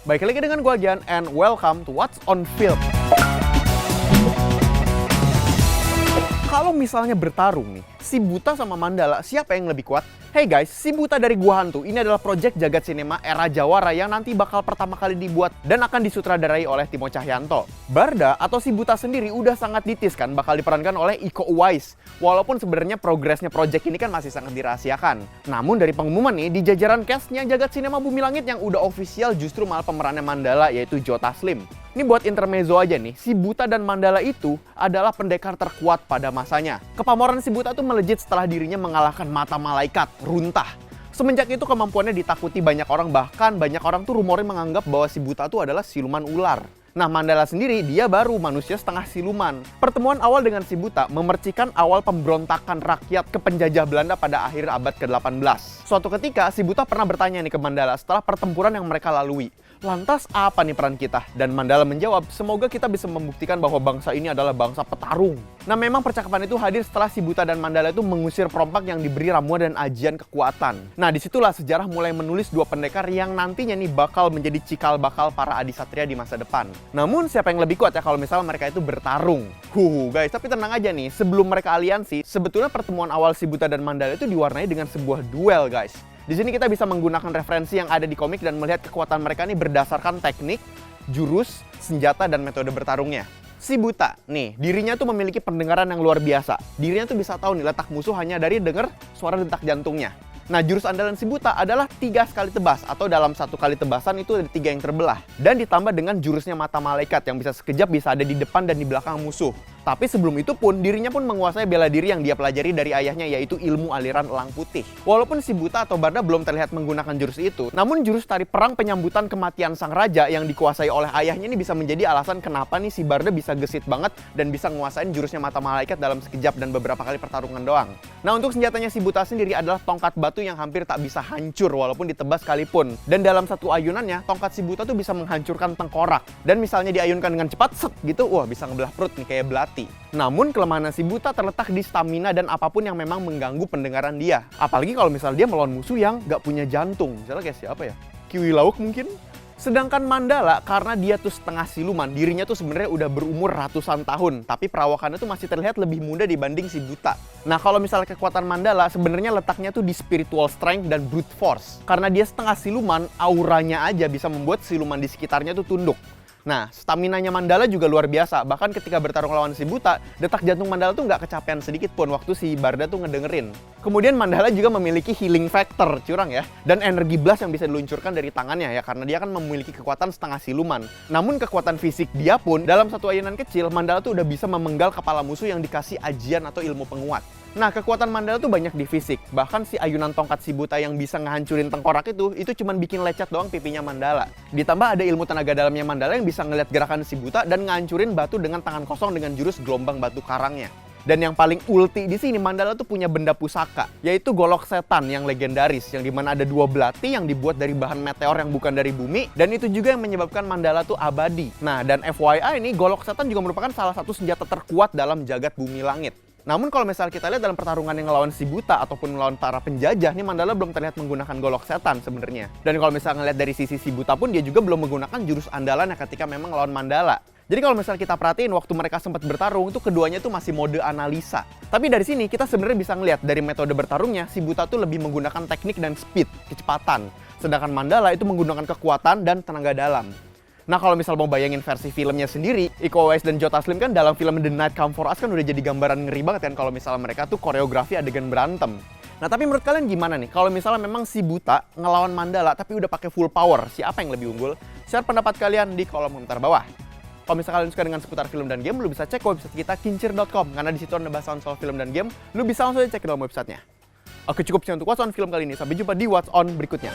Baik lagi dengan gua Gian, and welcome to What's on Film. Kalau misalnya bertarung nih, si Buta sama Mandala, siapa yang lebih kuat? Hey guys, si Buta dari Gua Hantu ini adalah proyek jagat sinema era Jawara yang nanti bakal pertama kali dibuat dan akan disutradarai oleh Timo Cahyanto. Barda atau si Buta sendiri udah sangat ditis kan bakal diperankan oleh Iko Uwais. Walaupun sebenarnya progresnya proyek ini kan masih sangat dirahasiakan. Namun dari pengumuman nih, di jajaran castnya jagat sinema Bumi Langit yang udah official justru malah pemerannya Mandala yaitu Joe Taslim. Ini buat intermezzo aja nih, si Buta dan Mandala itu adalah pendekar terkuat pada masanya. Kepamoran si Buta tuh melejit setelah dirinya mengalahkan mata malaikat, Runtah. Semenjak itu kemampuannya ditakuti banyak orang, bahkan banyak orang tuh rumornya menganggap bahwa si Buta tuh adalah siluman ular. Nah, Mandala sendiri dia baru manusia setengah siluman. Pertemuan awal dengan si Buta memercikan awal pemberontakan rakyat ke penjajah Belanda pada akhir abad ke-18. Suatu ketika si Buta pernah bertanya nih ke Mandala setelah pertempuran yang mereka lalui. Lantas apa nih peran kita? Dan Mandala menjawab, semoga kita bisa membuktikan bahwa bangsa ini adalah bangsa petarung. Nah, memang percakapan itu hadir setelah si Buta dan Mandala itu mengusir perompak yang diberi ramuan dan ajian kekuatan. Nah, disitulah sejarah mulai menulis dua pendekar yang nantinya nih bakal menjadi cikal bakal para adisatria di masa depan. Namun siapa yang lebih kuat ya kalau misalnya mereka itu bertarung? Guys, tapi tenang aja nih, sebelum mereka aliansi, sebetulnya pertemuan awal si Buta dan Mandala itu diwarnai dengan sebuah duel guys. Di sini kita bisa menggunakan referensi yang ada di komik dan melihat kekuatan mereka ini berdasarkan teknik, jurus, senjata, dan metode bertarungnya. Si Buta, nih, dirinya tuh memiliki pendengaran yang luar biasa. Dirinya tuh bisa tahu nih letak musuh hanya dari dengar suara detak jantungnya. Nah, jurus andalan si Buta adalah 3 kali tebas, atau dalam 1 kali tebasan itu ada 3 yang terbelah. Dan ditambah dengan jurusnya mata malaikat yang bisa sekejap bisa ada di depan dan di belakang musuh. Tapi sebelum itu pun, dirinya pun menguasai bela diri yang dia pelajari dari ayahnya, yaitu ilmu aliran elang putih. Walaupun si Buta atau Barda belum terlihat menggunakan jurus itu, namun jurus tari perang penyambutan kematian sang raja yang dikuasai oleh ayahnya ini bisa menjadi alasan kenapa nih si Barda bisa gesit banget dan bisa menguasain jurusnya mata malaikat dalam sekejap dan beberapa kali pertarungan doang. Nah, untuk senjatanya si Buta sendiri adalah tongkat batu yang hampir tak bisa hancur walaupun ditebas sekalipun. Dan dalam satu ayunannya, tongkat si Buta tuh bisa menghancurkan tengkorak. Dan misalnya diayunkan dengan cepat, set gitu, wah bisa ngebelah perut nih kayak belati. Namun kelemahan si Buta terletak di stamina dan apapun yang memang mengganggu pendengaran dia. Apalagi kalau misalnya dia melawan musuh yang gak punya jantung. Misalnya kayak siapa ya? Kiwi Lauk mungkin? Sedangkan Mandala, karena dia tuh setengah siluman, dirinya tuh sebenarnya udah berumur ratusan tahun. Tapi perawakannya tuh masih terlihat lebih muda dibanding si Buta. Nah, kalau misalnya kekuatan Mandala, sebenarnya letaknya tuh di spiritual strength dan brute force. Karena dia setengah siluman, auranya aja bisa membuat siluman di sekitarnya tuh tunduk. Nah, staminanya Mandala juga luar biasa. Bahkan ketika bertarung lawan si Buta, detak jantung Mandala tuh nggak kecapean sedikit pun waktu si Barda tuh ngedengerin. Kemudian Mandala juga memiliki healing factor, curang ya. Dan energi blast yang bisa diluncurkan dari tangannya ya, karena dia kan memiliki kekuatan setengah siluman. Namun kekuatan fisik dia pun, dalam satu ayunan kecil, Mandala tuh udah bisa memenggal kepala musuh yang dikasih ajian atau ilmu penguat. Nah, kekuatan Mandala tuh banyak di fisik. Bahkan si ayunan tongkat si Buta yang bisa ngehancurin tengkorak itu cuman bikin lecet doang pipinya Mandala. Ditambah ada ilmu tenaga dalamnya Mandala yang bisa ngeliat gerakan si Buta dan ngehancurin batu dengan tangan kosong dengan jurus gelombang batu karangnya. Dan yang paling ulti di sini, Mandala tuh punya benda pusaka, yaitu golok setan yang legendaris, yang dimana ada 2 belati yang dibuat dari bahan meteor yang bukan dari bumi, dan itu juga yang menyebabkan Mandala tuh abadi. Nah, dan FYI ini, golok setan juga merupakan salah satu senjata terkuat dalam jagat Bumi Langit. Namun kalau misalnya kita lihat dalam pertarungan yang ngelawan si Buta ataupun melawan para penjajah, nih Mandala belum terlihat menggunakan golok setan sebenarnya. Dan kalau misalnya ngeliat dari sisi si Buta pun, dia juga belum menggunakan jurus andalannya ketika memang ngelawan Mandala. Jadi kalau misalnya kita perhatiin waktu mereka sempat bertarung, itu keduanya tuh masih mode analisa. Tapi dari sini kita sebenarnya bisa ngeliat dari metode bertarungnya, si Buta tuh lebih menggunakan teknik dan speed, kecepatan. Sedangkan Mandala itu menggunakan kekuatan dan tenaga dalam. Nah, kalau misal mau bayangin versi filmnya sendiri, Iko Uwais dan Joe Taslim kan dalam film The Night Come For Us kan udah jadi gambaran ngeri banget kan kalau misalnya mereka tuh koreografi adegan berantem. Nah, tapi menurut kalian gimana nih? Kalau misalnya memang si Buta ngelawan Mandala tapi udah pakai full power, siapa yang lebih unggul? Share pendapat kalian di kolom komentar bawah. Kalau misalnya kalian suka dengan seputar film dan game, lu bisa cek website kita kincir.com karena di situ ada bahasan soal film dan game, lu bisa langsung cek ke dalam websitenya. Oke, cukup sekian untuk What's On Film kali ini. Sampai jumpa di What's On berikutnya.